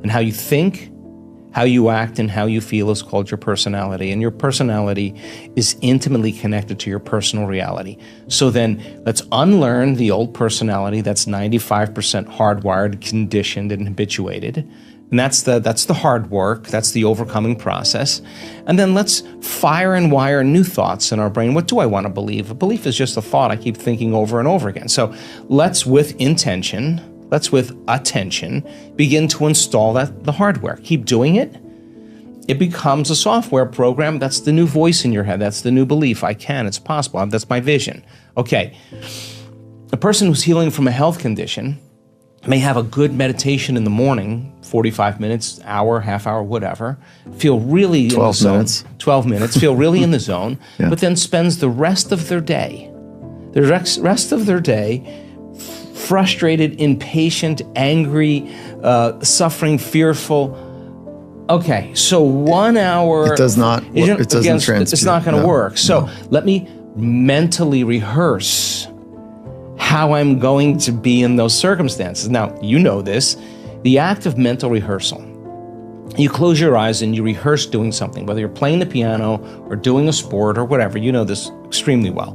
And how you think, how you act, and how you feel is called your personality. And your personality is intimately connected to your personal reality. So then let's unlearn the old personality that's 95% hardwired, conditioned, and habituated. And that's the hard work. That's the overcoming process. And then let's fire and wire new thoughts in our brain. What do I want to believe? A belief is just a thought I keep thinking over and over again. So let's, with intention, let's with attention, begin to install the hardware. Keep doing it. It becomes a software program. That's the new voice in your head. That's the new belief. I can. It's possible. That's my vision. Okay. A person who's healing from a health condition may have a good meditation in the morning, 45 minutes, hour, half hour, whatever, feel really 12 in the minutes. zone. 12 minutes, feel really in the zone, Yeah. but then spends the rest of their day, frustrated, impatient, angry, suffering, fearful. Okay, so 1 hour... It doesn't transpire. It's not going to work. So let me mentally rehearse how I'm going to be in those circumstances. Now, you know this, the act of mental rehearsal. You close your eyes and you rehearse doing something, whether you're playing the piano or doing a sport or whatever. You know this extremely well.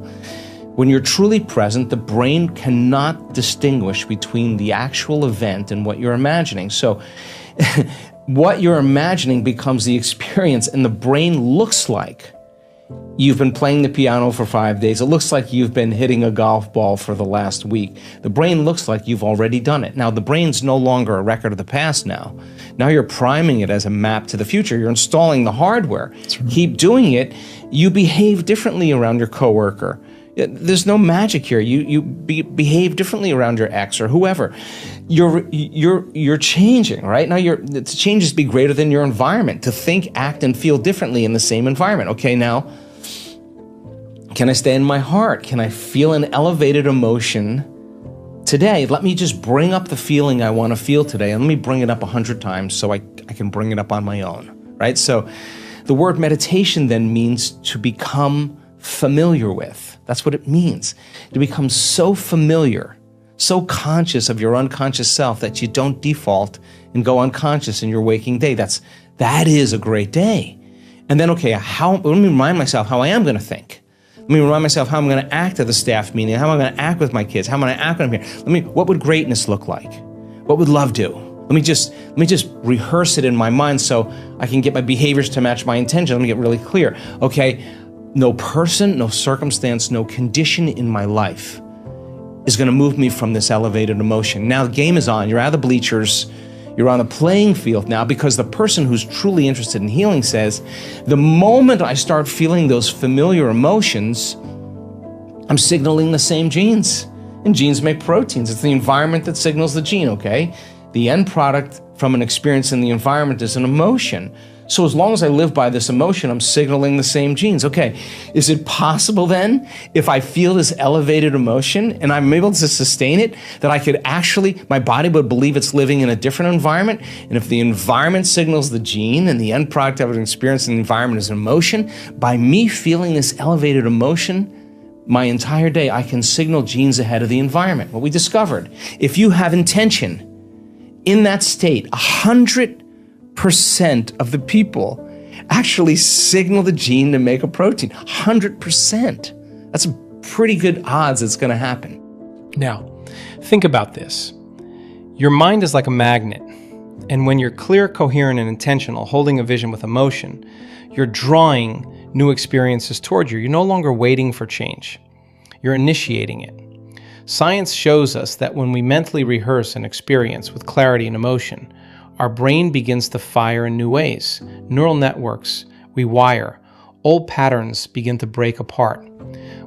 When you're truly present, the brain cannot distinguish between the actual event and what you're imagining. So what you're imagining becomes the experience, and the brain looks like you've been playing the piano for 5 days. It looks like you've been hitting a golf ball for the last week. The brain looks like you've already done it. Now, the brain's no longer a record of the past now. Now you're priming it as a map to the future. You're installing the hardware. Keep doing it. You behave differently around your coworker. There's no magic here. You behave differently around your ex or whoever. You're changing, right? Now the changes be greater than your environment. To think, act, and feel differently in the same environment. Okay, now, can I stay in my heart? Can I feel an elevated emotion today? Let me just bring up the feeling I want to feel today, and let me bring it up 100 times so I can bring it up on my own, right? So the word meditation then means to become familiar with. That's what it means. To become so familiar, so conscious of your unconscious self that you don't default and go unconscious in your waking day. That is a great day. And then, okay, let me remind myself how I am going to think. Let me remind myself how I'm going to act at the staff meeting, how I'm going to act with my kids, how I'm going to act when I'm here. What would greatness look like? What would love do? Let me just rehearse it in my mind so I can get my behaviors to match my intention. Let me get really clear. Okay, no person, no circumstance, no condition in my life is going to move me from this elevated emotion. Now the game is on. You're out of the bleachers. You're on the playing field now, because the person who's truly interested in healing says, the moment I start feeling those familiar emotions, I'm signaling the same genes. And genes make proteins. It's the environment that signals the gene, okay? The end product from an experience in the environment is an emotion. So as long as I live by this emotion, I'm signaling the same genes. Okay, is it possible then, if I feel this elevated emotion and I'm able to sustain it, that I could actually, my body would believe it's living in a different environment? And if the environment signals the gene and the end product of an experience in the environment is an emotion, by me feeling this elevated emotion, my entire day, I can signal genes ahead of the environment. What we discovered, if you have intention in that state, 100% of the people actually signal the gene to make a protein. 100%. That's a pretty good odds it's going to happen. Now, think about this. Your mind is like a magnet, and when you're clear, coherent, and intentional, holding a vision with emotion, you're drawing new experiences toward you. You're no longer waiting for change. You're initiating it. Science shows us that when we mentally rehearse an experience with clarity and emotion, our brain begins to fire in new ways. Neural networks rewire. Old patterns begin to break apart.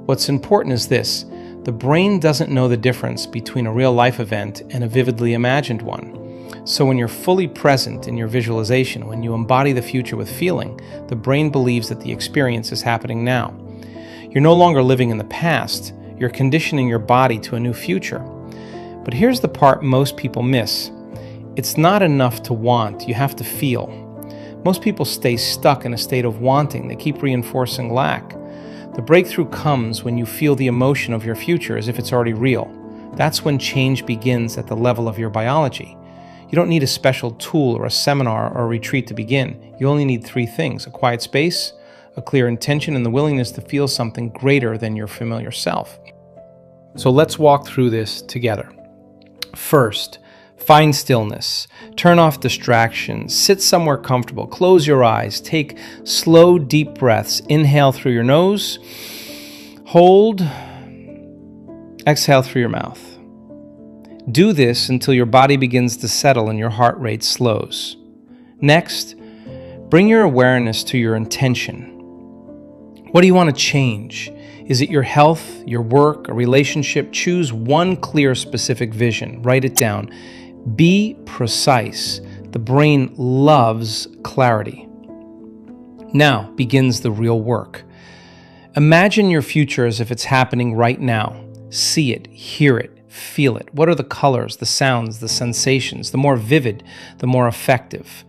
What's important is this: the brain doesn't know the difference between a real-life event and a vividly imagined one. So when you're fully present in your visualization, when you embody the future with feeling, the brain believes that the experience is happening now. You're no longer living in the past. You're conditioning your body to a new future. But here's the part most people miss. It's not enough to want, you have to feel. Most people stay stuck in a state of wanting. They keep reinforcing lack. The breakthrough comes when you feel the emotion of your future as if it's already real. That's when change begins at the level of your biology. You don't need a special tool or a seminar or a retreat to begin. You only need 3 things: a quiet space, a clear intention, and the willingness to feel something greater than your familiar self. So let's walk through this together. First, find stillness. Turn off distractions. Sit somewhere comfortable. Close your eyes. Take slow, deep breaths. Inhale through your nose. Hold. Exhale through your mouth. Do this until your body begins to settle and your heart rate slows. Next, bring your awareness to your intention. What do you want to change? Is it your health, your work, a relationship? Choose one clear, specific vision. Write it down. Be precise. The brain loves clarity. Now begins the real work. Imagine your future as if it's happening right now. See it, hear it, feel it. What are the colors, the sounds, the sensations? The more vivid, the more effective.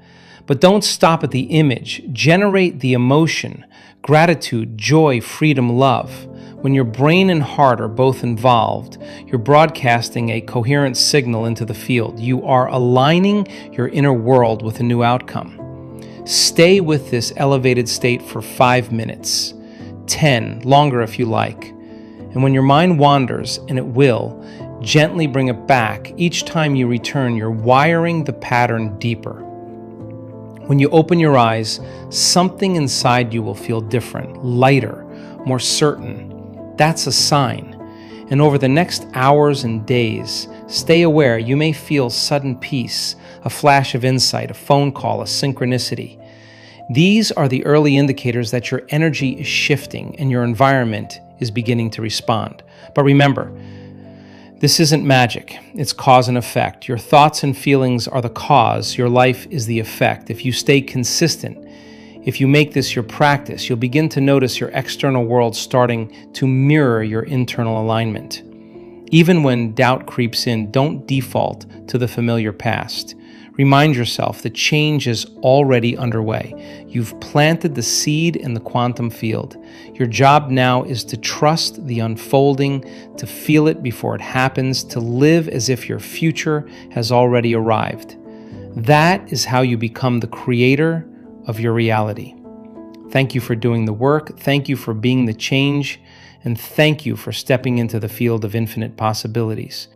But don't stop at the image. Generate the emotion, gratitude, joy, freedom, love. When your brain and heart are both involved, you're broadcasting a coherent signal into the field. You are aligning your inner world with a new outcome. Stay with this elevated state for 5 minutes, 10, longer if you like. And when your mind wanders, and it will, gently bring it back. Each time you return, you're wiring the pattern deeper. When you open your eyes, something inside you will feel different, lighter, more certain. That's a sign. And over the next hours and days, stay aware. You may feel sudden peace, a flash of insight, a phone call, a synchronicity. These are the early indicators that your energy is shifting and your environment is beginning to respond. But remember, this isn't magic. It's cause and effect. Your thoughts and feelings are the cause. Your life is the effect. If you stay consistent, if you make this your practice, you'll begin to notice your external world starting to mirror your internal alignment. Even when doubt creeps in, don't default to the familiar past. Remind yourself that change is already underway. You've planted the seed in the quantum field. Your job now is to trust the unfolding, to feel it before it happens, to live as if your future has already arrived. That is how you become the creator of your reality. Thank you for doing the work. Thank you for being the change. And thank you for stepping into the field of infinite possibilities.